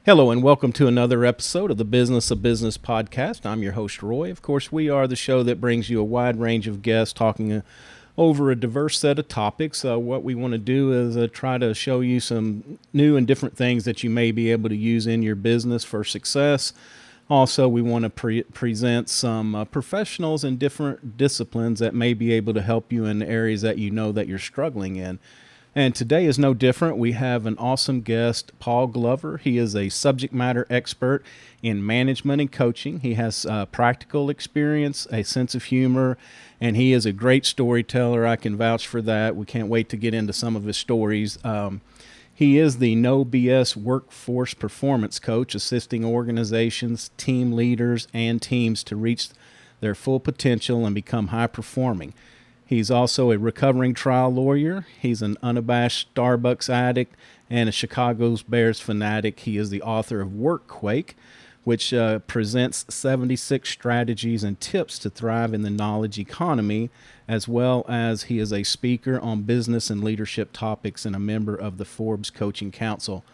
Hello and welcome to another episode of the Business of Business podcast. I'm your host, Roy. Of course, we are the show that brings you a wide range of guests talking over a diverse set of topics. What we want to do is try to show you some new and different things that you may be able to use in your business for success. Also, we want to present some professionals in different disciplines that may be able to help you in areas that you know that you're struggling in. And today is no different. We have an awesome guest, Paul Glover. He is a subject matter expert in management and coaching. He has practical experience, a sense of humor, and he is a great storyteller. I can vouch for that. We can't wait to get into some of his stories. He is the No-B.S workforce performance coach, assisting organizations, team leaders, and teams to reach their full potential and become high performing. He's also a recovering trial lawyer. He's an unabashed Starbucks addict and a Chicago Bears fanatic. He is the author of Workquake, which presents 76 strategies and tips to thrive in the knowledge economy, as well as he is a speaker on business and leadership topics and a member of the Forbes Coaching Council.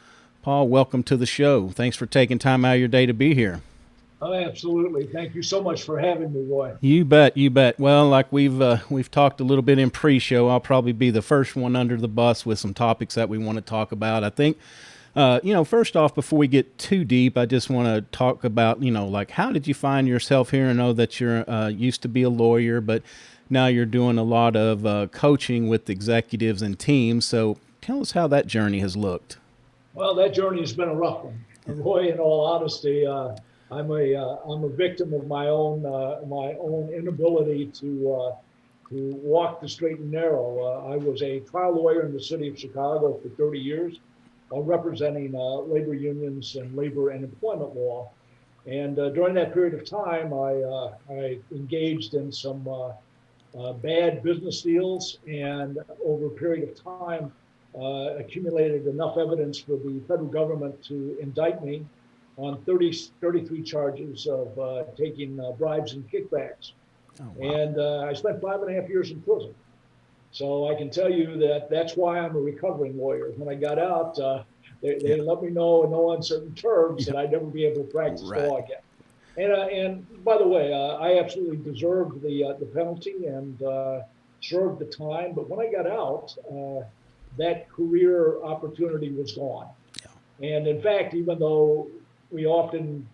Paul, welcome to the show. Thanks for taking time out of your day to be here. Oh, absolutely. Thank you so much for having me, Roy. You bet, you bet. Well, like we've talked a little bit in pre-show, I'll probably be the first one under the bus with some topics that we want to talk about. I think, first off, before we get too deep, I just want to talk about, like how did you find yourself here? I know that you're used to be a lawyer, but now you're doing a lot of coaching with executives and teams. So tell us how that journey has looked. Well, that journey has been a rough one. Roy, in all honesty, I'm a victim of my own inability to walk the straight and narrow. I was a trial lawyer in the city of Chicago for 30 years, representing labor unions and labor and employment law. And during that period of time, I engaged in some bad business deals, and over a period of time, accumulated enough evidence for the federal government to indict me on 33 charges of taking bribes and kickbacks. Oh, wow. And I spent 5.5 years in prison. So I can tell you that that's why I'm a recovering lawyer. When I got out, they let me know in no uncertain terms that I'd never be able to practice law again. And by the way, I absolutely deserved the penalty and served the time. But when I got out, that career opportunity was gone. Yeah. And in fact, even though we often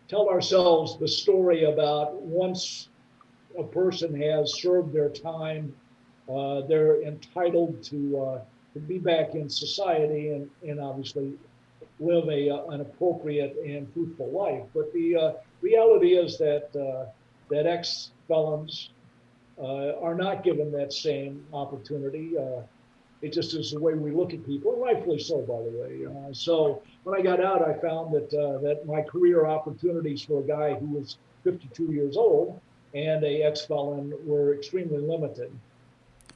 tell ourselves the story about once a person has served their time, they're entitled to be back in society and obviously live an appropriate and fruitful life. But the reality is that ex-felons are not given that same opportunity. It just is the way we look at people, and rightfully so, by the way. So when I got out, I found that my career opportunities for a guy who was 52 years old and a ex-felon were extremely limited.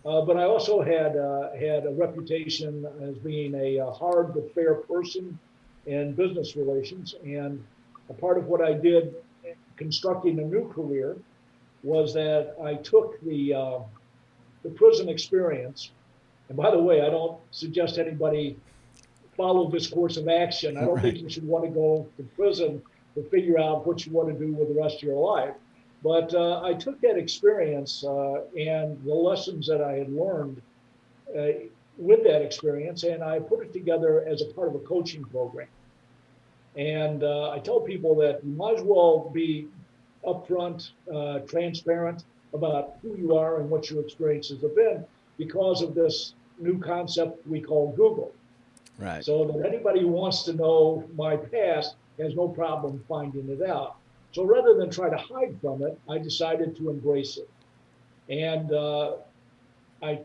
But I also had a reputation as being a hard but fair person in business relations, and a part of what I did constructing a new career was that I took the prison experience. And by the way, I don't suggest anybody follow this course of action. I don't think you should want to go to prison to figure out what you want to do with the rest of your life. But I took that experience and the lessons that I had learned with that experience, and I put it together as a part of a coaching program. And I tell people that you might as well be upfront, transparent about who you are and what your experiences have been, because of this new concept we call Google. Right. So that anybody who wants to know my past has no problem finding it out. So rather than try to hide from it, I decided to embrace it. And I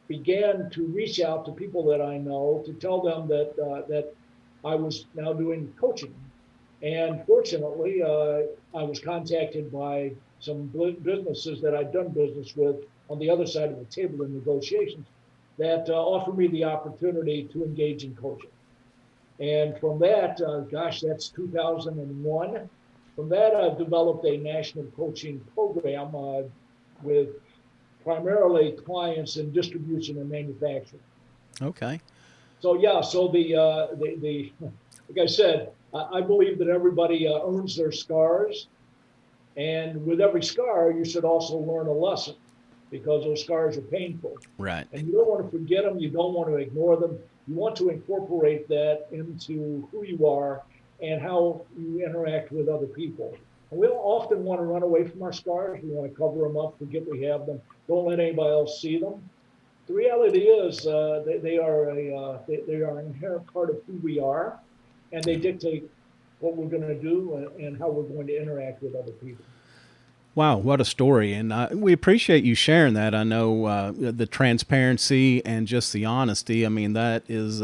began to reach out to people that I know to tell them that I was now doing coaching. And fortunately, I was contacted by some businesses that I'd done business with on the other side of the table in negotiations that offered me the opportunity to engage in coaching. And from that, that's 2001. From that, I've developed a national coaching program with primarily clients in distribution and manufacturing. Okay. So yeah, so the like I said, I believe that everybody earns their scars. And with every scar, you should also learn a lesson because those scars are painful. Right. And you don't want to forget them. You don't want to ignore them. You want to incorporate that into who you are and how you interact with other people. And we often want to run away from our scars. We want to cover them up, forget we have them, don't let anybody else see them. The reality is they are they are an inherent part of who we are, and they dictate what we're going to do and how we're going to interact with other people. Wow, what a story. And we appreciate you sharing that. I know the transparency and just the honesty. I mean, that is,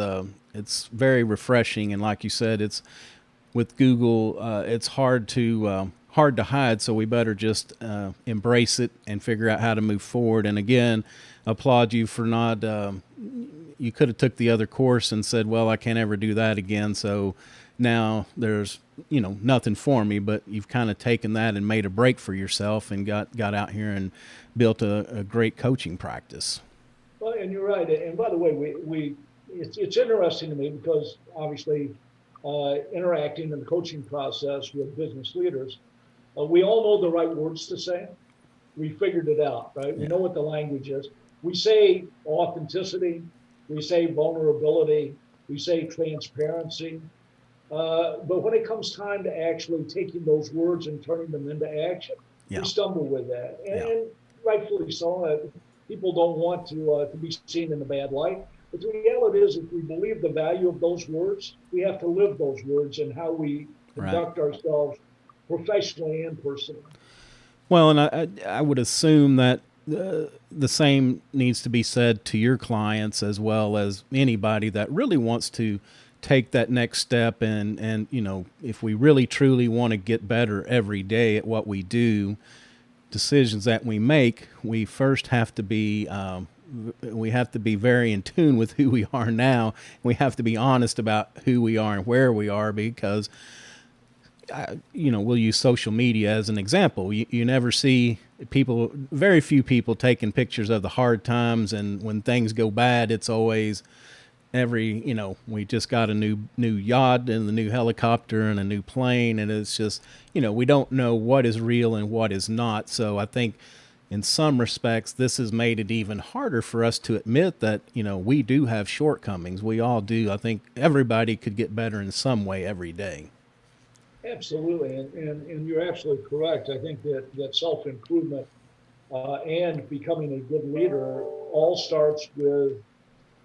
it's very refreshing. And like you said, it's with Google, it's hard to hide. So we better just embrace it and figure out how to move forward. And again, applaud you for not, you could have took the other course and said, well, I can't ever do that again. So now there's, nothing for me, but you've kind of taken that and made a break for yourself and got out here and built a great coaching practice. Well, and you're right. And by the way, it's interesting to me because obviously interacting in the coaching process with business leaders, we all know the right words to say. We figured it out, right? We know what the language is. We say authenticity, we say vulnerability, we say transparency. But when it comes time to actually taking those words and turning them into action, we stumble with that. And rightfully so. People don't want to be seen in a bad light. But the reality is, if we believe the value of those words, we have to live those words and how we conduct ourselves professionally and personally. Well, and I would assume that the same needs to be said to your clients as well as anybody that really wants to take that next step. And if we really truly want to get better every day at what we do, decisions that we make, we first have to be very in tune with who we are now. We have to be honest about who we are and where we are, because we'll use social media as an example. You never see people, very few people taking pictures of the hard times, and when things go bad, it's always we just got a new yacht and a new helicopter and a new plane, and it's just, we don't know what is real and what is not. So I think in some respects, this has made it even harder for us to admit that, we do have shortcomings. We all do. I think everybody could get better in some way every day. Absolutely. And you're absolutely correct. I think that self-improvement and becoming a good leader all starts with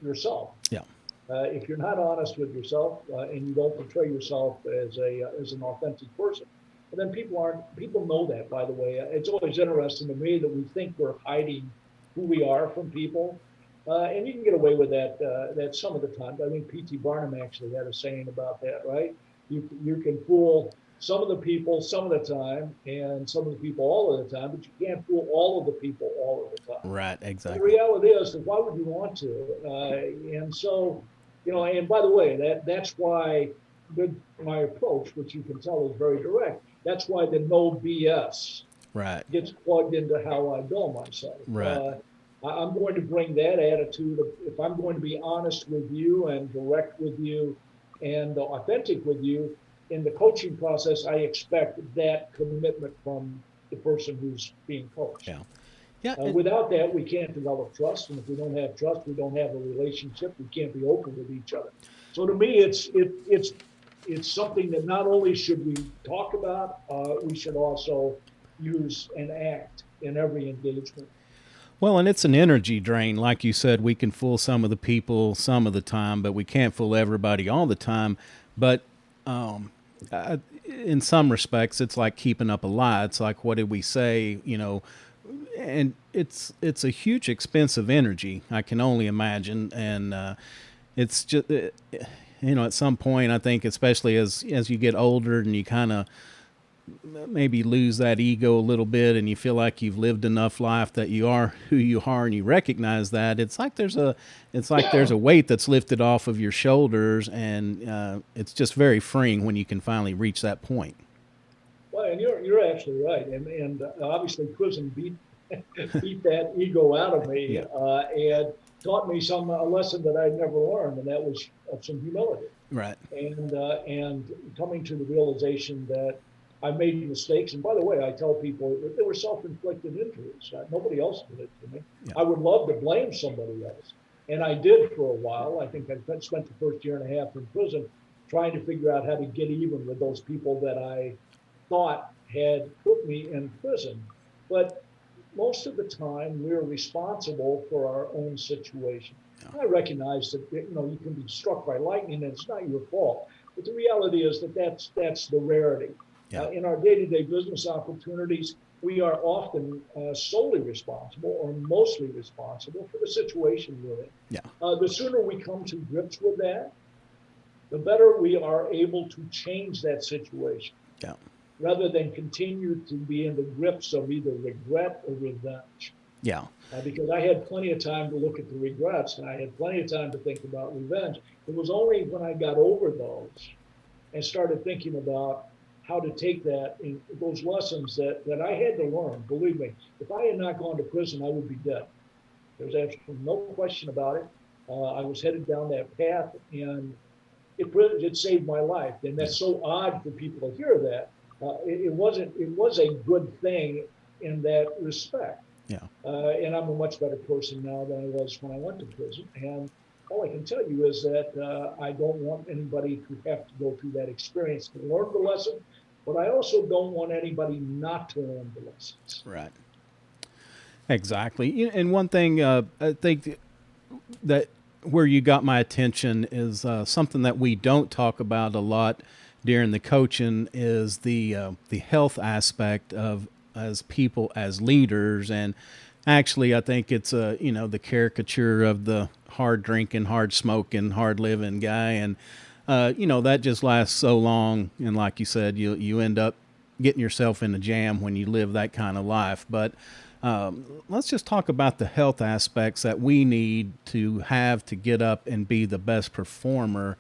yourself. Yeah. If you're not honest with yourself and you don't portray yourself as an authentic person, then people know that. By the way, it's always interesting to me that we think we're hiding who we are from people, and you can get away with that some of the time. I think P.T. Barnum actually had a saying about that, right? You can fool some of the people some of the time, and some of the people all of the time, but you can't fool all of the people all of the time. Right, exactly. The reality is that why would you want to? And so, and by the way, that's why my approach, which you can tell is very direct, that's why the No-B.S. gets plugged into how I bill myself. Right. I'm going to bring that attitude of, if I'm going to be honest with you and direct with you and authentic with you in the coaching process, I expect that commitment from the person who's being coached. Without that, we can't develop trust, and if we don't have trust, we don't have a relationship. We can't be open with each other. So to me, it's something that not only should we talk about, we should also use and act in every engagement. Well, and it's an energy drain. Like you said, we can fool some of the people some of the time, but we can't fool everybody all the time. But in some respects, it's like keeping up a lie. It's like, what did we say? And it's a huge expensive energy, I can only imagine. And it's just, at some point, I think, especially as you get older and you kind of maybe lose that ego a little bit, and you feel like you've lived enough life that you are who you are, and you recognize that it's like there's a weight that's lifted off of your shoulders, and it's just very freeing when you can finally reach that point. Well, and you're absolutely right, and obviously prison beat that ego out of me, and taught me a lesson that I'd never learned, and that was of some humility. Right. And coming to the realization that I made mistakes. And by the way, I tell people that they were self-inflicted injuries. Nobody else did it to me. Yeah. I would love to blame somebody else, and I did for a while. I think I spent the first year and a half in prison trying to figure out how to get even with those people that I thought had put me in prison. But most of the time, we're responsible for our own situation. Yeah. I recognize that you can be struck by lightning and it's not your fault. But the reality is that that's the rarity. Yeah. In our day-to-day business opportunities, we are often solely responsible or mostly responsible for the situation we're in. Yeah. The sooner we come to grips with that, the better we are able to change that situation. Yeah. Rather than continue to be in the grips of either regret or revenge. Yeah. Because I had plenty of time to look at the regrets and I had plenty of time to think about revenge. It was only when I got over those and started thinking about how to take those lessons that I had to learn. Believe me, if I had not gone to prison, I would be dead. There's absolutely no question about it. I was headed down that path, and it saved my life. And that's so odd for people to hear that. It was a good thing in that respect. Yeah. And I'm a much better person now than I was when I went to prison. And all I can tell you is that I don't want anybody to have to go through that experience to learn the lesson, but I also don't want anybody not to learn the lessons. Right. Exactly. And one thing I think that where you got my attention is something that we don't talk about a lot during the coaching is the health aspect of as people as leaders. And actually, I think it's the caricature of the hard drinking, hard smoking, hard living guy, and that just lasts so long. And like you said, you end up getting yourself in a jam when you live that kind of life. But let's just talk about the health aspects that we need to have to get up and be the best performer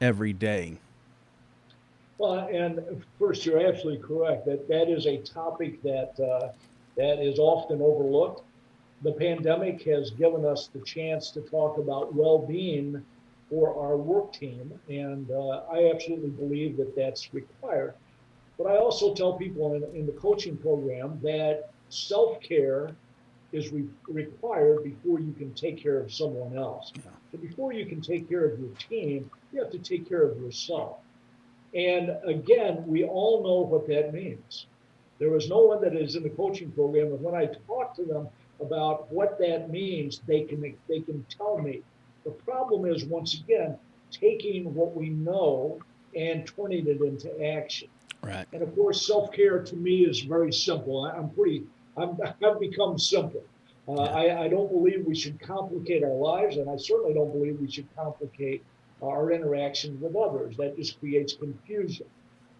every day. Well, and first, you're absolutely correct that is a topic that is often overlooked. The pandemic has given us the chance to talk about well-being for our work team, and I absolutely believe that that's required. But I also tell people in the coaching program that self-care is required before you can take care of someone else. Yeah. So before you can take care of your team, you have to take care of yourself. And again, we all know what that means. There is no one that is in the coaching program, and when I talk to them about what that means, they can tell me. The problem is, once again, taking what we know and turning it into action. Right. And of course, self-care to me is very simple. I've become simple. I don't believe we should complicate our lives, and I certainly don't believe we should complicate our interaction with others. That just creates confusion.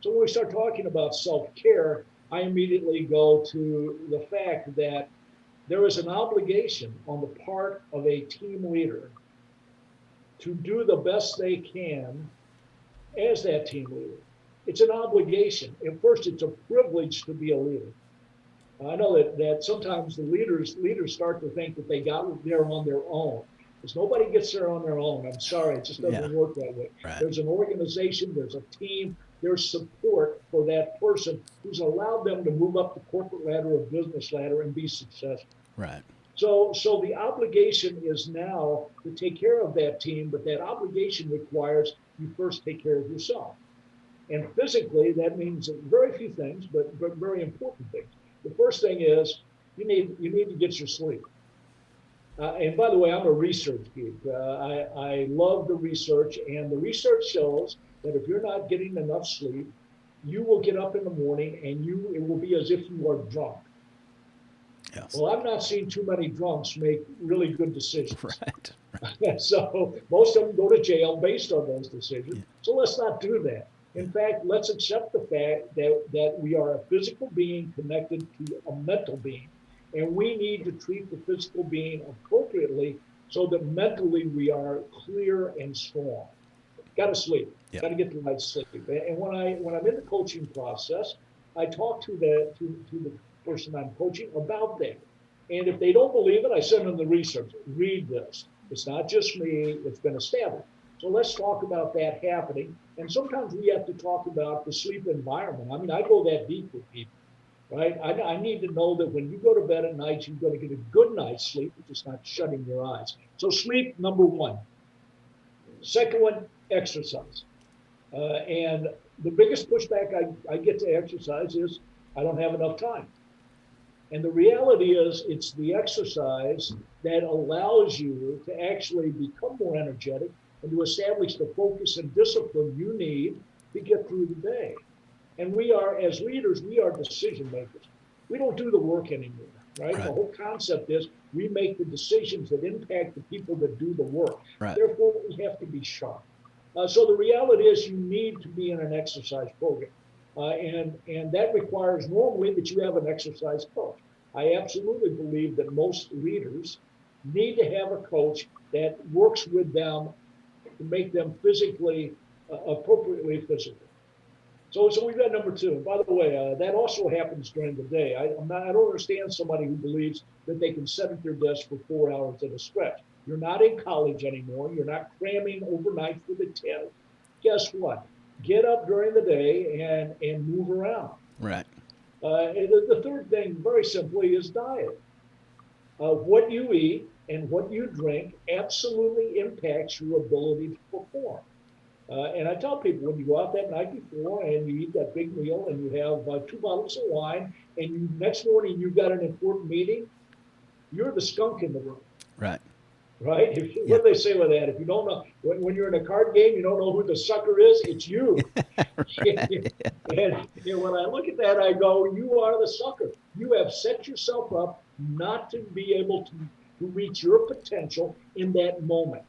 So when we start talking about self-care, I immediately go to the fact that there is an obligation on the part of a team leader to do the best they can as that team leader. It's an obligation. At first, it's a privilege to be a leader. I know that sometimes the leaders start to think that they got there on their own. Because nobody gets there on their own. I'm sorry, it just doesn't work that way. Right. There's an organization, there's a team, there's support for that person who's allowed them to move up the corporate ladder or business ladder and be successful. Right. So the obligation is now to take care of that team, but that obligation requires you first take care of yourself. And physically, that means very few things, but very important things. The first thing is you need to get your sleep. And by the way, I'm a research geek. I love the research, and the research shows that if you're not getting enough sleep, you will get up in the morning and it will be as if you are drunk. Yes. Well, I've not seen too many drunks make really good decisions. Right. So most of them go to jail based on those decisions. Yeah. So let's not do that. In fact, let's accept the fact that we are a physical being connected to a mental being. And we need to treat the physical being appropriately so that mentally we are clear and strong. Got to sleep. Got to get the right sleep. And when I'm in the coaching process, I talk to the person I'm coaching about that. And if they don't believe it, I send them the research. Read this. It's not just me, it's been established. So let's talk about that happening. And sometimes we have to talk about the sleep environment. I mean, I go that deep with people, right? I need to know that when you go to bed at night, you're going to get a good night's sleep, just not shutting your eyes. So sleep, number one. Second one, exercise. And the biggest pushback I get to exercise is I don't have enough time. And the reality is it's the exercise that allows you to actually become more energetic and to establish the focus and discipline you need to get through the day. And we are, as leaders, we are decision makers. We don't do the work anymore, right? The whole concept is we make the decisions that impact the people that do the work. Therefore, we have to be sharp. So the reality is you need to be in an exercise program. And that requires normally that you have an exercise coach. I absolutely believe that most leaders need to have a coach that works with them to make them physically, appropriately physical. So we've got number two. And by the way, that also happens during the day. I don't understand somebody who believes that they can sit at their desk for 4 hours at a stretch. You're not in college anymore. You're not cramming overnight for the test. Guess what? Get up during the day and move around. Right. The third thing, very simply, is diet. What you eat and what you drink absolutely impacts your ability to perform. And I tell people when you go out that night before and you eat that big meal and you have 2 bottles of wine and next morning you've got an important meeting, you're the skunk in the room. Right. Right? What do they say with that? If you don't know, when you're in a card game, you don't know who the sucker is, it's you. And when I look at that, I go, you are the sucker. You have set yourself up not to be able to reach your potential in that moment.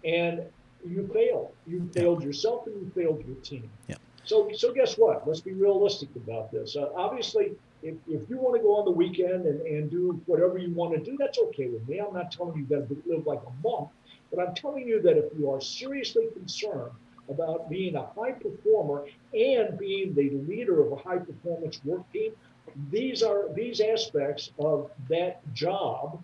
And you failed. You failed yourself and you failed your team. Yeah. So guess what? Let's be realistic about this. Obviously, if you want to go on the weekend and do whatever you want to do, that's okay with me. I'm not telling you that to live like a monk, but I'm telling you that if you are seriously concerned about being a high performer and being the leader of a high performance work team, these aspects of that job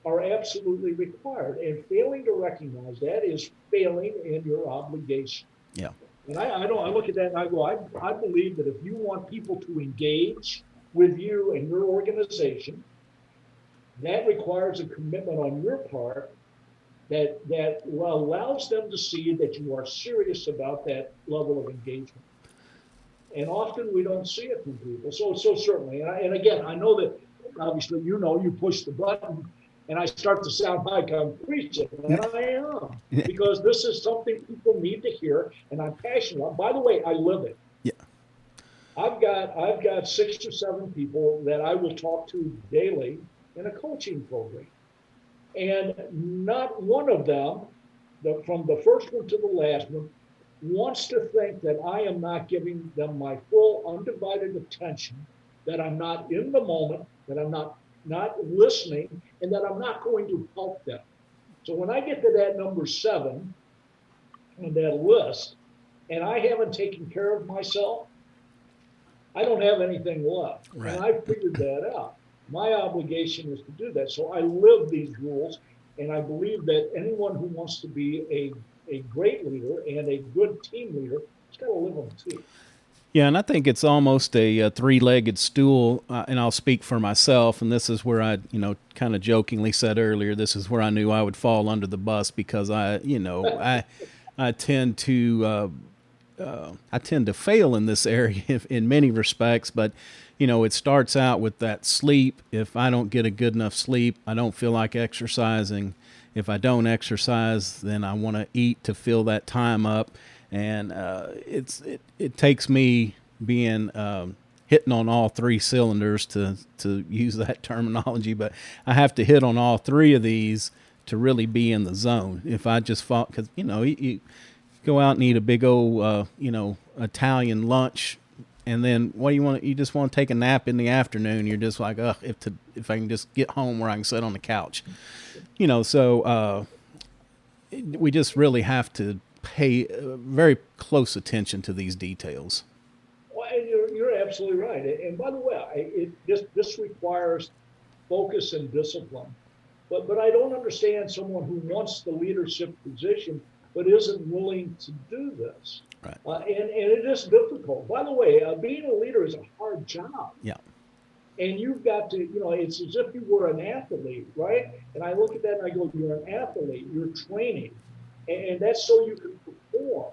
are absolutely required. And failing to recognize that is failing in your obligation. Yeah. And I look at that and I go, I believe that if you want people to engage with you and your organization, that requires a commitment on your part that allows them to see that you are serious about that level of engagement. And often we don't see it from people. So certainly, and again, I know that obviously you push the button and I start to sound like I'm preaching, and I am, because this is something people need to hear, and I'm passionate about. By the way, I live it. Yeah. I've got 6 or 7 people that I will talk to daily in a coaching program, and not one of them, from the first one to the last one, wants to think that I am not giving them my full undivided attention, that I'm not in the moment, that I'm not listening, and that I'm not going to help them. So when I get to that number 7 on that list, and I haven't taken care of myself, I don't have anything left. Right. And I figured that out. My obligation is to do that. So I live these rules, and I believe that anyone who wants to be a great leader and a good team leader has got to live them too. Yeah, and I think it's almost a 3-legged stool, and I'll speak for myself, and this is where I, kind of jokingly said earlier, this is where I knew I would fall under the bus because I tend to fail in this area in many respects, but it starts out with that sleep. If I don't get a good enough sleep, I don't feel like exercising. If I don't exercise, then I want to eat to fill that time up. And it takes me being hitting on all 3 cylinders to use that terminology, but I have to hit on all 3 of these to really be in the zone. If I just fall, because you go out and eat a big old Italian lunch, and then what do you want? You just want to take a nap in the afternoon. You're just like, if I can just get home where I can sit on the couch, So we just really have to pay very close attention to these details. Well, and you're absolutely right. And by the way, this requires focus and discipline. But I don't understand someone who wants the leadership position but isn't willing to do this. Right. And it is difficult. By the way, being a leader is a hard job. Yeah. And you've got to, it's as if you were an athlete, right? And I look at that and I go, you're an athlete, you're training. And that's so you can perform.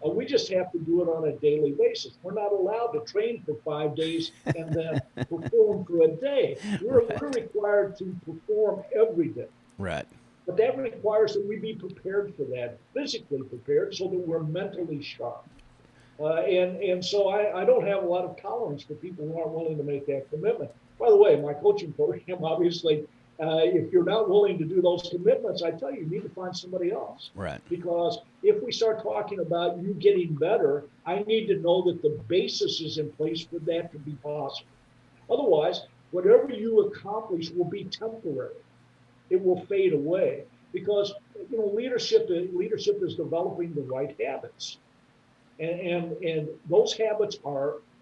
We just have to do it on a daily basis. We're not allowed to train for 5 days and then perform for a day. We're required to perform every day. Right. But that requires that we be prepared for that, physically prepared, so that we're mentally sharp. And so I don't have a lot of tolerance for people who aren't willing to make that commitment. By the way, my coaching program, obviously, if you're not willing to do those commitments, I tell you, you need to find somebody else. Right. Because if we start talking about you getting better, I need to know that the basis is in place for that to be possible. Otherwise, whatever you accomplish will be temporary. It will fade away because leadership is developing the right habits. And those habits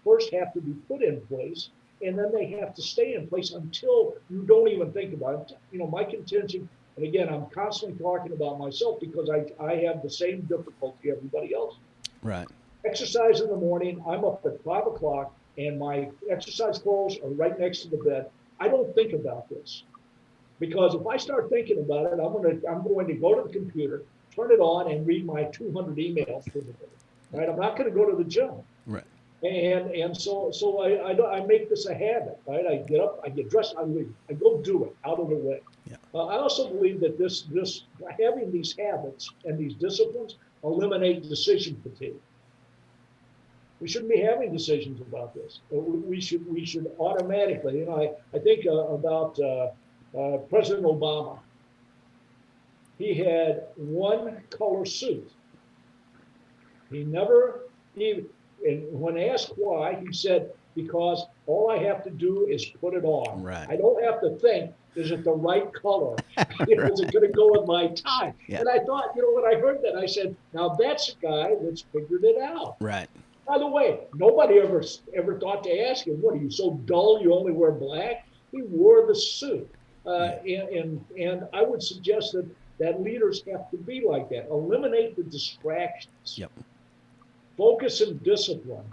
first have to be put in place, and then they have to stay in place until you don't even think about it. My contention, and again, I'm constantly talking about myself because I have the same difficulty everybody else. Right. Exercise in the morning, I'm up at 5 o'clock, and my exercise clothes are right next to the bed. I don't think about this because if I start thinking about it, I'm going to go to the computer, turn it on, and read my 200 emails for the day. Right, I'm not going to go to the gym. Right. And so I make this a habit. Right, I get up, I get dressed, I leave, I go do it out of the way. Yeah. I also believe that this having these habits and these disciplines eliminate decision fatigue. We shouldn't be having decisions about this. We should automatically. I think about President Obama. He had one color suit. And when asked why, he said, because all I have to do is put it on. Right. I don't have to think, is it the right color? Right. Is it going to go with my tie? Yeah. And I thought, when I heard that, I said, now that's a guy that's figured it out. Right. By the way, nobody ever thought to ask him, what, are you so dull you only wear black? He wore the suit. And I would suggest that leaders have to be like that. Eliminate the distractions. Yep. Focus and discipline.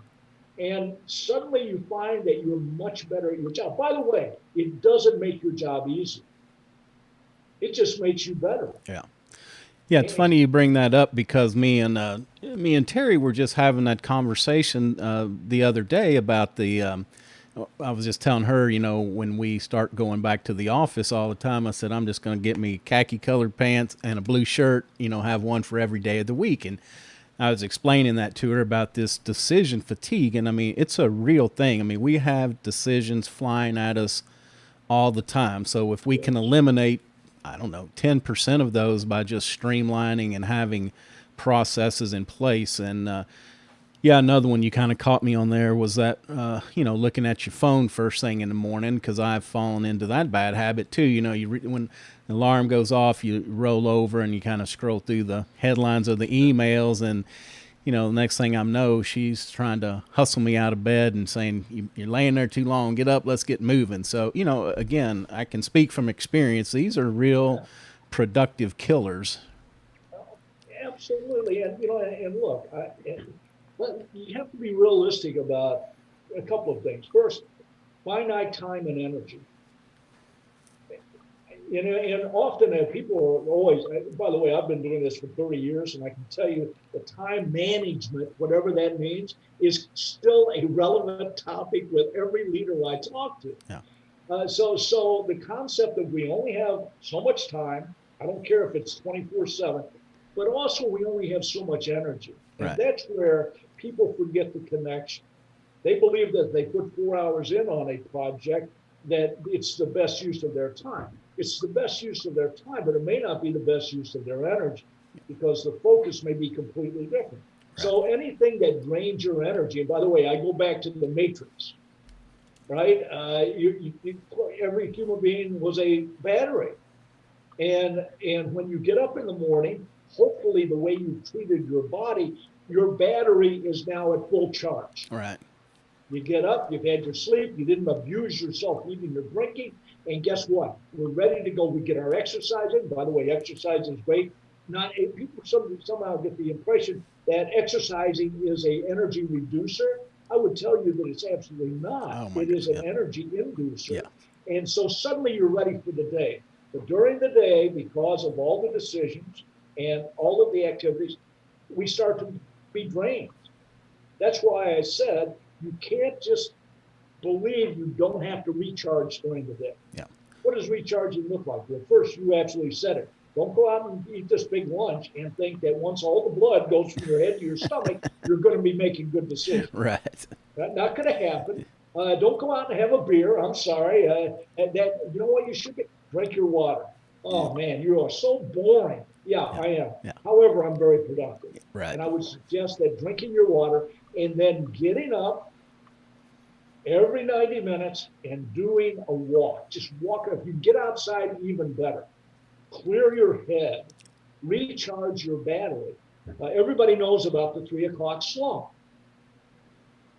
And suddenly you find that you're much better at your job. By the way, it doesn't make your job easy. It just makes you better. Yeah. Yeah, it's funny you bring that up because me and Terry were just having that conversation the other day about I was just telling her, when we start going back to the office all the time, I said, I'm just going to get me khaki colored pants and a blue shirt, have one for every day of the week. And I was explaining that to her about this decision fatigue. And it's a real thing. We have decisions flying at us all the time. So if we can eliminate, 10% of those by just streamlining and having processes in place. And, another one you kind of caught me on there was that, looking at your phone first thing in the morning, because I've fallen into that bad habit too. When the alarm goes off, you roll over and you kind of scroll through the headlines of the emails, and the next thing I know, she's trying to hustle me out of bed and saying, you're laying there too long, get up, let's get moving. So, again, I can speak from experience. These are real productive killers. Absolutely. And look, but you have to be realistic about a couple of things. First, finite time and energy. And often people are always, by the way, I've been doing this for 30 years, and I can tell you the time management, whatever that means, is still a relevant topic with every leader I talk to. Yeah. So the concept that we only have so much time, I don't care if it's 24/7, but also we only have so much energy. And Right. That's where people forget the connection. They believe that if they put 4 hours in on a project, that it's the best use of their time. It's the best use of their time, but it may not be the best use of their energy because the focus may be completely different. Right. So anything that drains your energy, and by the way, I go back to the Matrix, right? Every human being was a battery. And when you get up in the morning, hopefully the way you've treated your body, your battery is now at full charge. Right. You get up, you've had your sleep, you didn't abuse yourself eating or drinking, And guess what? We're ready to go. We get our exercise in. By the way, exercise is great. Not people somehow get the impression that exercising is a energy reducer. I would tell you that it's absolutely not. Oh my It is goodness. an energy inducer. Yeah. And so suddenly you're ready for the day. But during the day, because of all the decisions and all of the activities, we start to be drained. That's why I said you can't just believe you don't have to recharge during the day. Yeah. What does recharging look like? Well, first, you absolutely said it. Don't go out and eat this big lunch and think that once all the blood goes from your head to your stomach, you're going to be making good decisions. Right. That's not going to happen. Don't go out and have a beer. I'm sorry. You know what you should do? Drink your water. Oh man, you are so boring. Yeah, I am. Yeah. However, I'm very productive. Right. And I would suggest that drinking your water and then getting up every 90 minutes and doing a walk. Just walk. If you get outside, even better. Clear your head. Recharge your battery. Everybody knows about the 3 o'clock slump.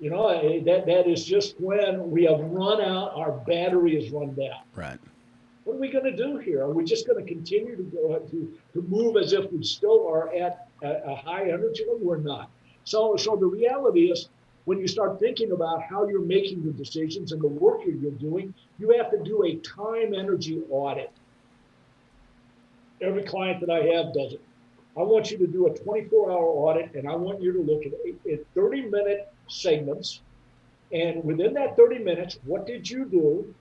You know, that is just when we have run out, our battery is run down. Right. What are we going to do here? Are we just going to continue to move as if we still are at a high energy level? We're not. So the reality is, when you start thinking about how you're making the decisions and the work you're doing, you have to do a time energy audit. Every client that I have does it. I want you to do a 24-hour audit, and I want you to look at 30-minute segments. And within that 30 minutes, what did you do?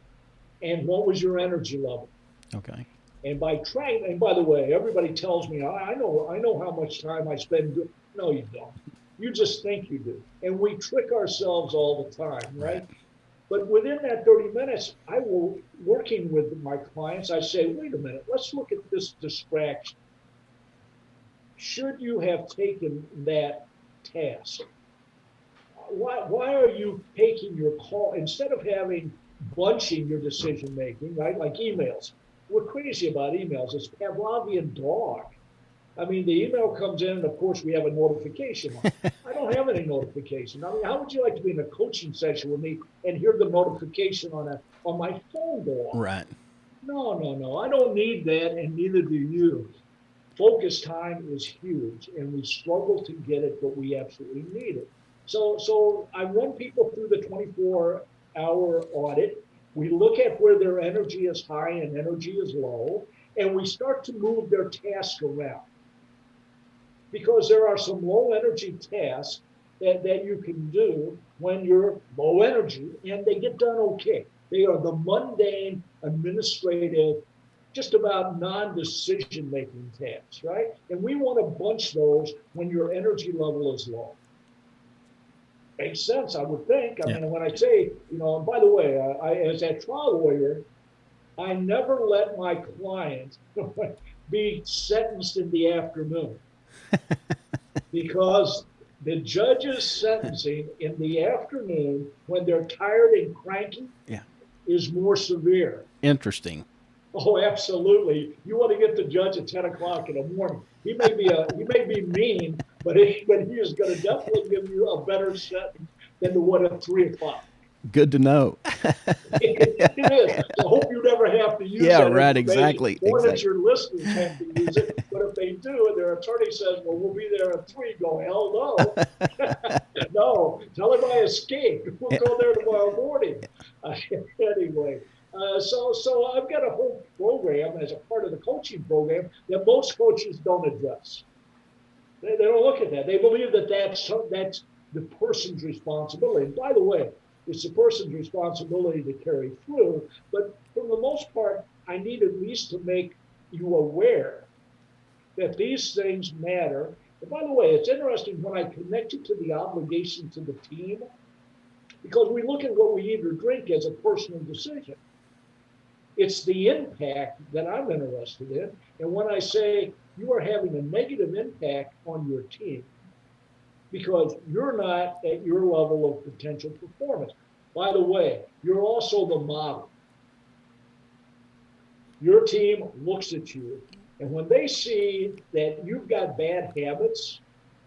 And what was your energy level? Okay. And by the way, everybody tells me, I know how much time I spend doing. No, you don't. You just think you do. And we trick ourselves all the time, right? But within that 30 minutes, I will, working with my clients, I say, wait a minute, let's look at this distraction. Should you have taken that task? Why are you taking your call instead of bunching your decision making, right? Like emails. We're crazy about emails. It's Pavlovian dog. I mean, the email comes in, and of course, we have a notification on it. I don't have any notification. I mean, how would you like to be in a coaching session with me and hear the notification on my phone go off? Right. No. I don't need that, and neither do you. Focus time is huge, and we struggle to get it, but we absolutely need it. So I run people through the 24-hour audit. We look at where their energy is high and energy is low, and we start to move their task around. Because there are some low energy tasks that you can do when you're low energy, and they get done okay. They are the mundane, administrative, just about non-decision making tasks, right? And we want to bunch those when your energy level is low. Makes sense, I would think. I mean, when I say, and by the way, as a trial lawyer, I never let my client be sentenced in the afternoon because the judge's sentencing in the afternoon when they're tired and cranky is more severe. Interesting. Oh, absolutely. You want to get the judge at 10 o'clock in the morning. He may be mean, but he is going to definitely give you a better sentence than the one at 3 o'clock. Good to know. It is. So I hope you never have to use that. Yeah, right, exactly. Or that your listeners have to use it. But if they do, and their attorney says, well, we'll be there at 3, go, hell no. No, tell him I escaped. We'll go there tomorrow morning. Anyway. So I've got a whole program as a part of the coaching program that most coaches don't address. They don't look at that. They believe that that's the person's responsibility. And by the way, it's the person's responsibility to carry through. But for the most part, I need at least to make you aware that these things matter. And by the way, it's interesting when I connect it to the obligation to the team, because we look at what we eat or drink as a personal decision. It's the impact that I'm interested in. And when I say you are having a negative impact on your team because you're not at your level of potential performance. By the way, you're also the model. Your team looks at you, and when they see that you've got bad habits,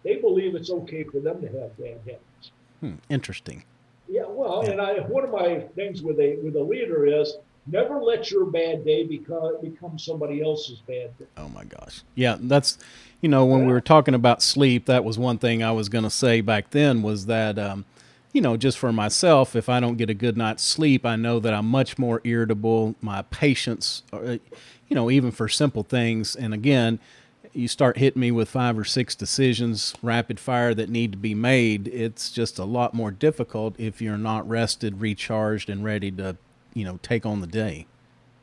they believe it's okay for them to have bad habits. Interesting. Yeah, well, and one of my things with a leader is, Never let your bad day become somebody else's bad day. Oh my gosh. Yeah, that's, when we Yeah, were talking about sleep, that was one thing I was going to say back then was that, just for myself, if I don't get a good night's sleep, I know that I'm much more irritable. My patience, even for simple things. And again, you start hitting me with 5 or 6 decisions, rapid fire, that need to be made. It's just a lot more difficult if you're not rested, recharged, and ready to, take on the day.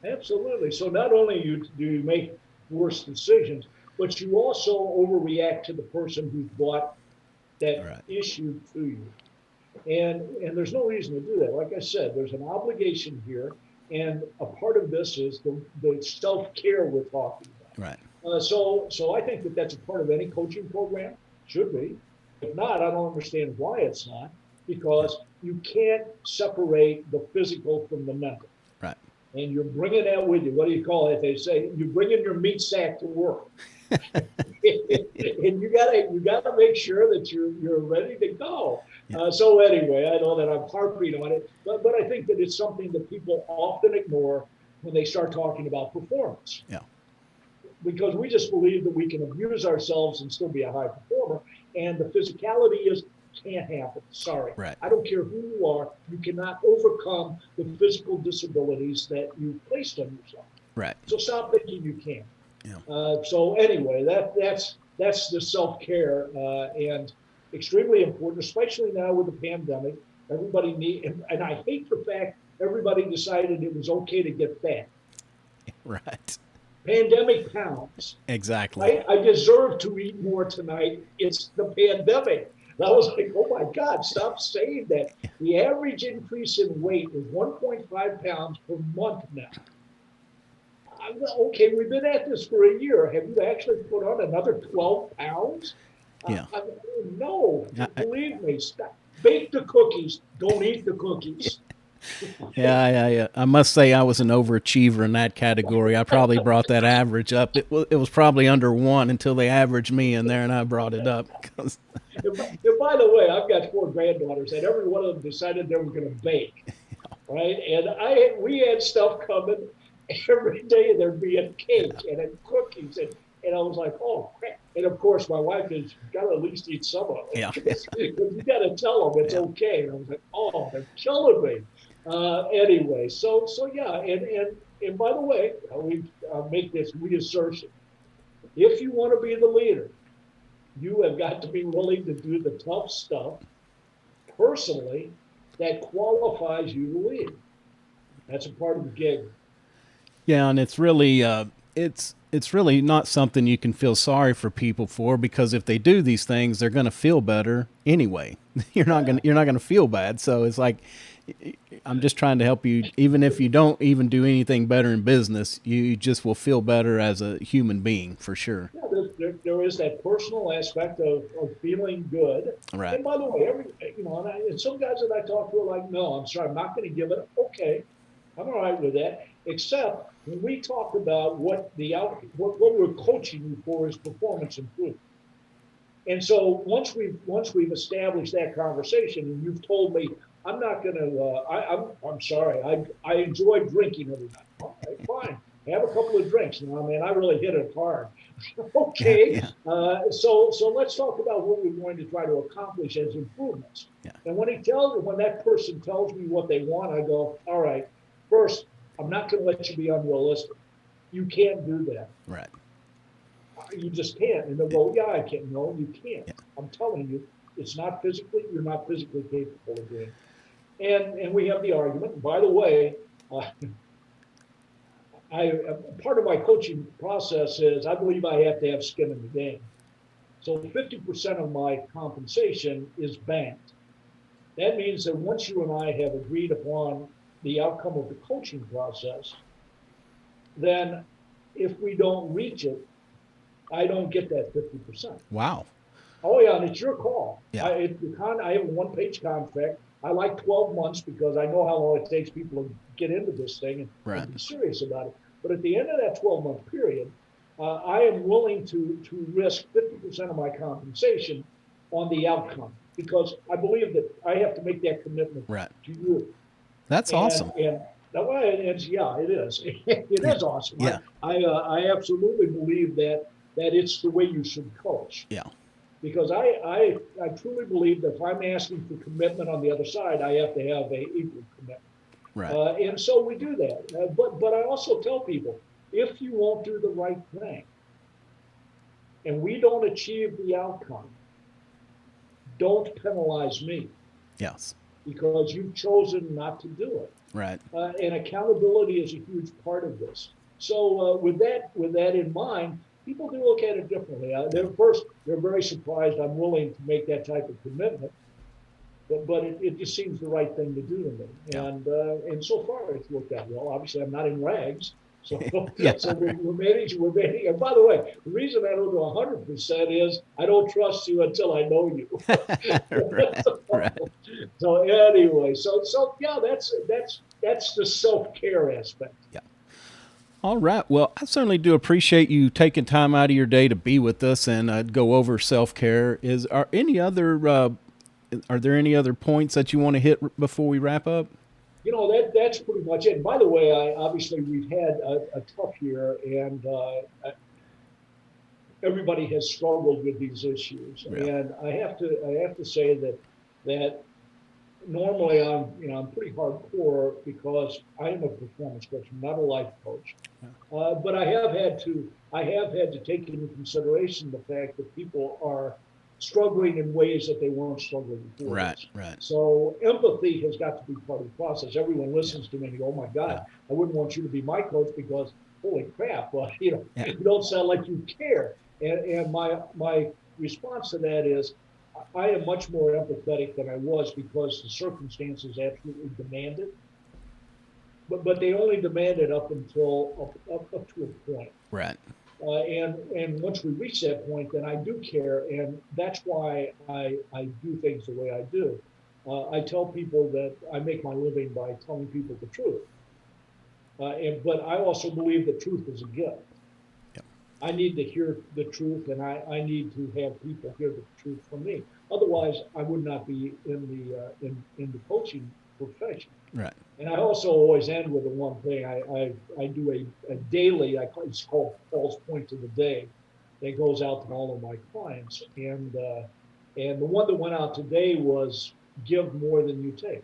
absolutely. So not only do you make worse decisions, but you also overreact to the person who's brought that Right. issue to you. And there's no reason to do that. Like I said, there's an obligation here, and a part of this is the self care we're talking about. Right. So I think that that's a part of any coaching program. Should be. If not, I don't understand why it's not, Yeah. because you can't separate the physical from the mental. Right. And you're bringing that with you. What do you call it? They say you bring in your meat sack to work, and you gotta make sure that you're ready to go. Yeah. So anyway, I know that I'm harping on it, but I think that it's something that people often ignore when they start talking about performance, Yeah. because we just believe that we can abuse ourselves and still be a high performer, and the physicality is can't happen. Sorry. Right. I don't care who you are, you cannot overcome the physical disabilities that you placed on yourself. Right. So stop thinking you can. Yeah. So anyway, that's the self-care, and extremely important, especially now with the pandemic. Everybody and I hate the fact everybody decided it was okay to get fat. Right. Pandemic pounds. Exactly. Right? I deserve to eat more tonight. It's the pandemic. And I was like, oh my God, stop saying that. The average increase in weight is 1.5 pounds per month now. Okay, we've been at this for a year. Have you actually put on another 12 pounds? Yeah. No, believe me. Stop. Bake the cookies. Don't eat the cookies. Yeah. I must say I was an overachiever in that category. I probably brought that average up. It was probably under 1 until they averaged me in there, and I brought it up. And by the way, I've got 4 granddaughters, and every one of them decided they were going to bake, right? And we had stuff coming every day. There'd be a cake and cookies, and I was like, oh crap! And of course, my wife has got to at least eat some of it. Yeah. Because you got to tell them it's okay. And I was like, oh, they're killing me. Anyway, so yeah, and by the way, we make this reassertion: if you want to be the leader, you have got to be willing to do the tough stuff personally that qualifies you to lead. That's a part of the gig. Yeah, and it's really it's really not something you can feel sorry for people for, because if they do these things, they're going to feel better anyway. You're not going to feel bad. So it's like, I'm just trying to help you. Even if you don't even do anything better in business, you just will feel better as a human being for sure. Yeah, there is that personal aspect of feeling good. Right. And by the way, and some guys that I talk to are like, no, I'm sorry, I'm not going to give it. Okay, I'm all right with that. Except when we talk about what we're coaching you for is performance improvement. And so once we've established that conversation, and you've told me I'm not going to, I'm sorry, I enjoy drinking every night. Okay, fine, have a couple of drinks. Man, I really hit it hard. Okay, Yeah. So let's talk about what we're going to try to accomplish as improvements. Yeah. And when that person tells me what they want, I go, all right, first, I'm not going to let you be unrealistic. You can't do that. Right. You just can't. And they'll go, yeah, I can't. No, you can't. Yeah. I'm telling you, you're not physically capable of doing it. And we have the argument. By the way, part of my coaching process is I believe I have to have skin in the game. So 50% of my compensation is banked. That means that once you and I have agreed upon the outcome of the coaching process, then if we don't reach it, I don't get that 50%. Wow. Oh yeah, and it's your call. Yeah. I have a 1-page contract. I like 12 months because I know how long it takes people to get into this thing and be serious about it. But at the end of that 12-month period, I am willing to risk 50% of my compensation on the outcome, because I believe that I have to make that commitment to you. That's awesome. Yeah, it is. It Yeah. is awesome. Yeah. I absolutely believe that it's the way you should coach, Yeah. because I truly believe that if I'm asking for commitment on the other side, I have to have a equal commitment. Right. And so we do that. But I also tell people, if you won't do the right thing and we don't achieve the outcome, don't penalize me Yes. because you've chosen not to do it. Right. And accountability is a huge part of this. So with that in mind, people do look at it differently. Yeah. They're very surprised I'm willing to make that type of commitment, but it just seems the right thing to do to me. Yeah. And so far it's worked out well. Obviously, I'm not in rags. So, Yeah. so we're managing. We're managing. And by the way, the reason I don't do 100% is I don't trust you until I know you. Right. Right. So anyway, so yeah, that's the self-care aspect. Yeah. All right. Well, I certainly do appreciate you taking time out of your day to be with us and go over self care. Are there any other points that you want to hit before we wrap up? That's pretty much it. And by the way, I obviously we've had a tough year, and everybody has struggled with these issues. Yeah. And I have to say that normally I'm pretty hardcore because I am a performance coach, I'm not a life coach. But I have had to take into consideration the fact that people are struggling in ways that they weren't struggling before Right. this. Right. So empathy has got to be part of the process. Everyone Yeah. listens to me and go, "Oh my God, Yeah. I wouldn't want you to be my coach because holy crap, well, Yeah. you don't sound like you care." And my response to that is, I am much more empathetic than I was because the circumstances absolutely demanded, but they only demanded up until up to a point. Right. And once we reach that point, then I do care, and that's why I do things the way I do. I tell people that I make my living by telling people the truth, but I also believe that truth is a gift. Yeah. I need to hear the truth, and I need to have people hear the truth from me. Otherwise, I would not be in the coaching profession. Right. And I also always end with the one thing. I do a daily. It's called Paul's Point of the Day. That goes out to all of my clients, and the one that went out today was give more than you take.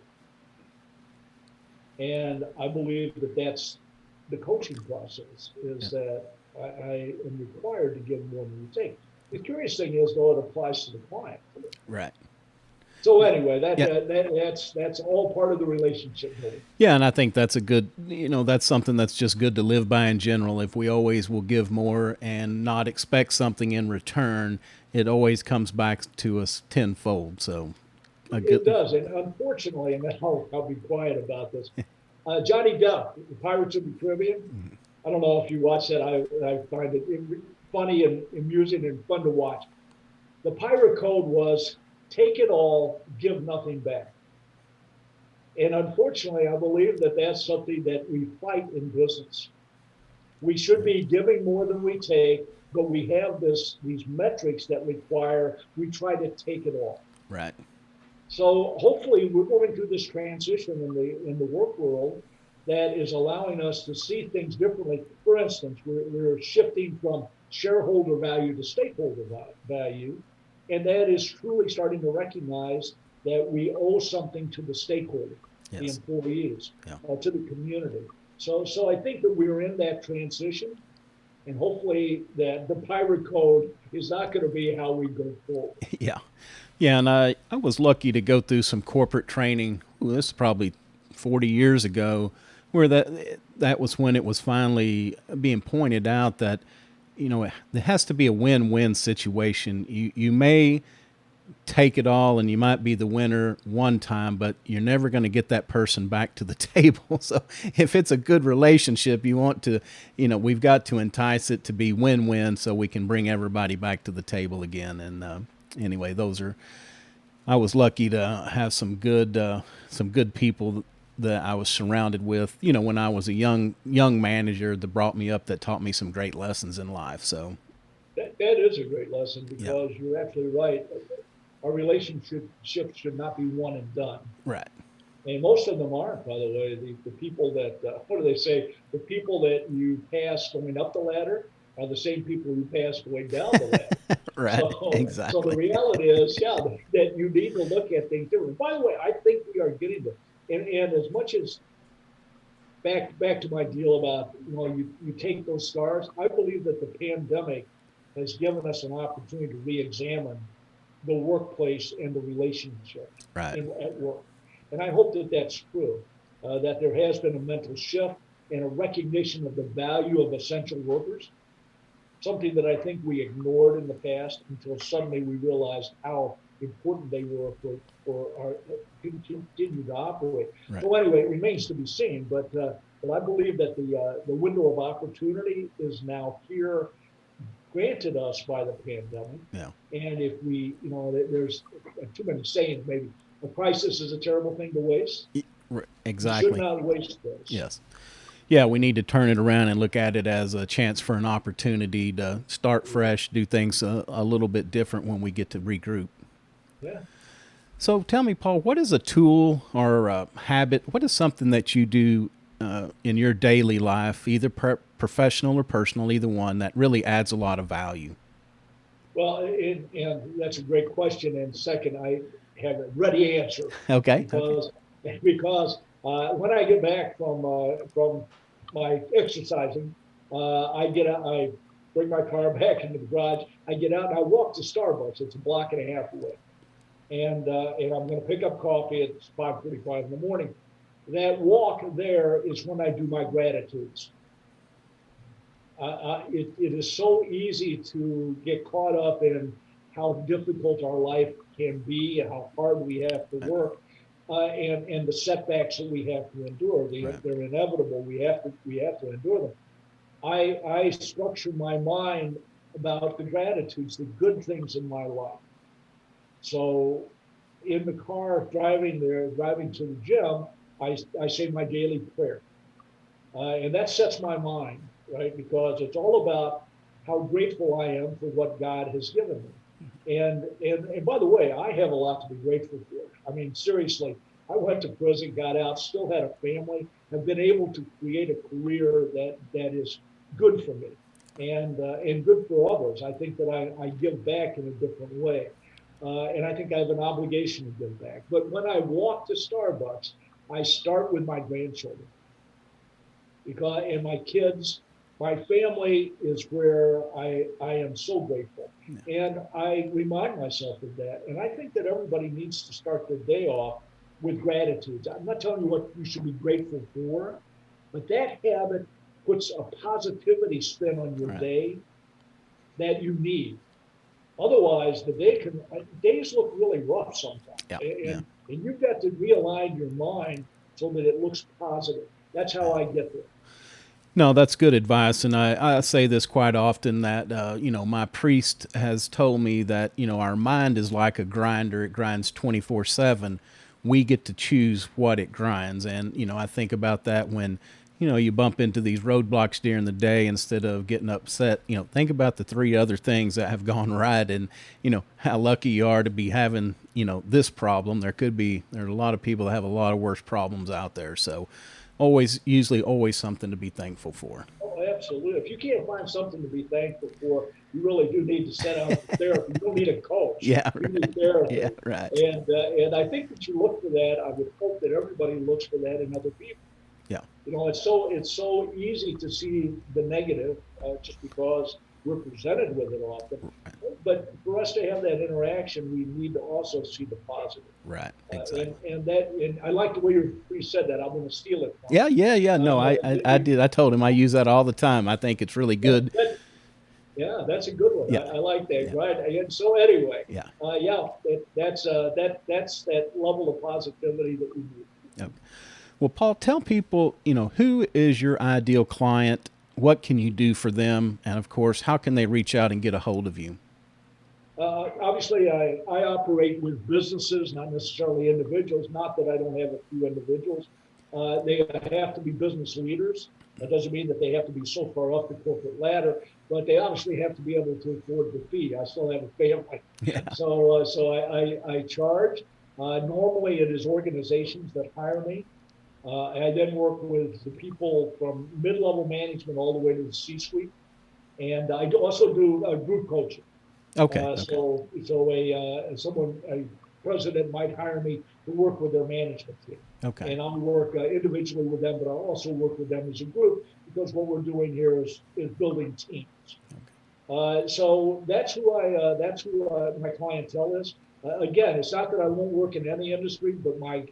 And I believe that that's the coaching process. Yeah. Is that I am required to give more than you take. The curious thing is, though, it applies to the client. Right. So anyway, Yeah. that's all part of the relationship building. Yeah, and I think that's a good, that's something that's just good to live by in general. If we always will give more and not expect something in return, it always comes back to us tenfold. So, It does, and unfortunately, and I'll be quiet about this. Johnny Depp, the Pirates of the Caribbean. I don't know if you watch that. I find it funny and amusing and fun to watch. The pirate code was take it all, give nothing back. And unfortunately, I believe that that's something that we fight in business. We should be giving more than we take, but we have these metrics that require we try to take it all. right. So hopefully we're going through this transition in the work world that is allowing us to see things differently. For instance, we're shifting from shareholder value to stakeholder value, and that is truly starting to recognize that we owe something to the stakeholder, the Yes. employees, Yeah. to the community. So I think that we're in that transition, and hopefully that the pirate code is not going to be how we go forward. Yeah. Yeah, and I was lucky to go through some corporate training. Well, this is probably 40 years ago, where that was when it was finally being pointed out that there has to be a win-win situation. You may take it all and you might be the winner one time, but you're never going to get that person back to the table. So if it's a good relationship, you want to, we've got to entice it to be win-win so we can bring everybody back to the table again. And anyway, I was lucky to have some good people that I was surrounded with, when I was a young manager that brought me up, that taught me some great lessons in life. So That is a great lesson yeah, because you're absolutely right. Our relationship should not be one and done. right. And most of them aren't, by the way. The people that, what do they say? The people that you pass going up the ladder are the same people you pass going down the ladder. Right. So the Exactly. reality is, yeah, that you need to look at things differently. By the way, I think we are getting there. And as much as back to my deal about, you take those scars, I believe that the pandemic has given us an opportunity to re-examine the workplace and the relationships Right. at work. And I hope that that's true, that there has been a mental shift and a recognition of the value of essential workers, something that I think we ignored in the past until suddenly we realized how important they were for our continue to operate. Right. So anyway, it remains to be seen, but I believe that the window of opportunity is now here, granted us by the pandemic. Yeah. And if we, there's too many sayings, maybe a crisis is a terrible thing to waste. We should Exactly. not waste this. Yes. Yeah, we need to turn it around and look at it as a chance for an opportunity to start fresh, do things a little bit different when we get to regroup. Yeah. So tell me, Paul, what is a tool or a habit? What is something that you do in your daily life, either professional or personal, either one, that really adds a lot of value? Well, and that's a great question. And second, I have a ready answer Okay. Okay. because when I get back from my exercising, I get out, I bring my car back into the garage. I get out and I walk to Starbucks. It's a block and a half away, and I'm going to pick up coffee at 5:45 in the morning. That walk there is when I do my gratitudes. It is so easy to get caught up in how difficult our life can be and how hard we have to work, and the setbacks that we have to endure. Right. They're inevitable. We have to endure them. I structure my mind about the gratitudes, the good things in my life. So in the car driving to the gym, I say my daily prayer. And that sets my mind, right? Because it's all about how grateful I am for what God has given me. And by the way, I have a lot to be grateful for. I mean, seriously, I went to prison, got out, still had a family, have been able to create a career that is good for me and good for others. I think that I give back in a different way. And I think I have an obligation to give back. But when I walk to Starbucks, I start with my grandchildren because and my kids, my family is where I am so grateful. And I remind myself of that. And I think that everybody needs to start their day off with gratitude. I'm not telling you what you should be grateful for, but that habit puts a positivity spin on your Right. day that you need. Otherwise, days look really rough sometimes. Yeah. And, Yeah. and you've got to realign your mind so that it looks positive. That's how I get there. No, that's good advice, and I say this quite often that my priest has told me that our mind is like a grinder; it grinds 24/7. We get to choose what it grinds, and I think about that when you bump into these roadblocks during the day instead of getting upset. Think about the three other things that have gone right, and how lucky you are to be having this problem. There are a lot of people that have a lot of worse problems out there, so. Usually always something to be thankful for. Oh, absolutely. If you can't find something to be thankful for, you really do need to set out for therapy. You don't need a coach. Yeah, You right. need therapy. Yeah, right. And I think that you look for that. I would hope that everybody looks for that in other people. Yeah. It's so easy to see the negative just because we're presented with it often. Right. But for us to have that interaction, we need to also see the positive. Right. Exactly. And I like the way you said that. I'm going to steal it from Yeah, you. yeah. No, I did. I told him I use that all the time. I think it's really good. Yeah, that's a good one. Yeah. I like that. Yeah. Right. And so anyway, Yeah. that's that level of positivity that we need. Yep. Well, Paul, tell people, who is your ideal client? What can you do for them? And of course, how can they reach out and get a hold of you? Obviously, I operate with businesses, not necessarily individuals. Not that I don't have a few individuals. They have to be business leaders. That doesn't mean that they have to be so far up the corporate ladder, but they obviously have to be able to afford the fee. I still have a family, Yeah. so I charge. Normally, it is organizations that hire me. I then work with the people from mid-level management all the way to the C-suite, and I also do group coaching. Okay. Okay. A president might hire me to work with their management team, Okay. and I'll work individually with them, but I'll also work with them as a group because what we're doing here is building teams. So that's who my clientele is. Again, it's not that I won't work in any industry, but my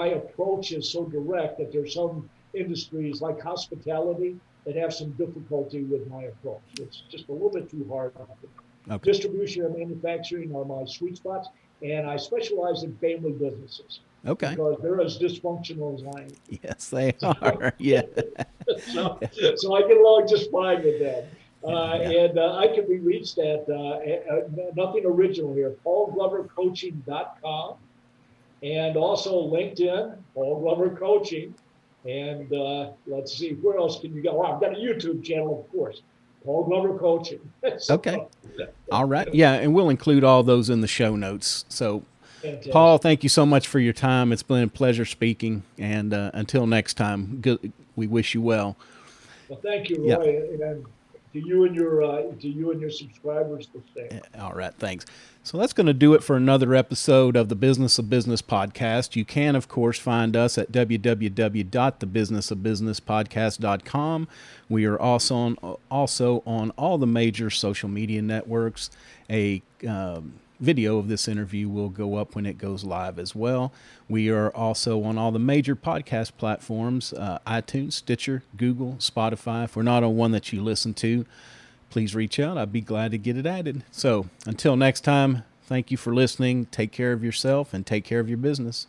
approach is so direct that there's some industries like hospitality that have some difficulty with my approach. It's just a little bit too hard. Okay. Distribution and manufacturing are my sweet spots, and I specialize in family businesses. Okay. Because they're as dysfunctional as I am. Yes, they are. Yeah. so I get along just fine with them. And I can be reached at nothing original here, paulglovercoaching.com, and also LinkedIn, Paul Glover Coaching. And let's see, where else can you go? Well, I've got a YouTube channel, of course, Paul Glover Coaching. Okay. All right. Yeah, and we'll include all those in the show notes. So, fantastic. Paul, thank you so much for your time. It's been a pleasure speaking. And until next time, we wish you well. Well, thank you, Roy, and to you and your subscribers the same. All right, thanks. So that's going to do it for another episode of the Business of Business podcast. You can, of course, find us at www.thebusinessofbusinesspodcast.com. We are also on all the major social media networks. A video of this interview will go up when it goes live as well. We are also on all the major podcast platforms, iTunes, Stitcher, Google, Spotify. If we're not on one that you listen to, please reach out. I'd be glad to get it added. So until next time, thank you for listening. Take care of yourself and take care of your business.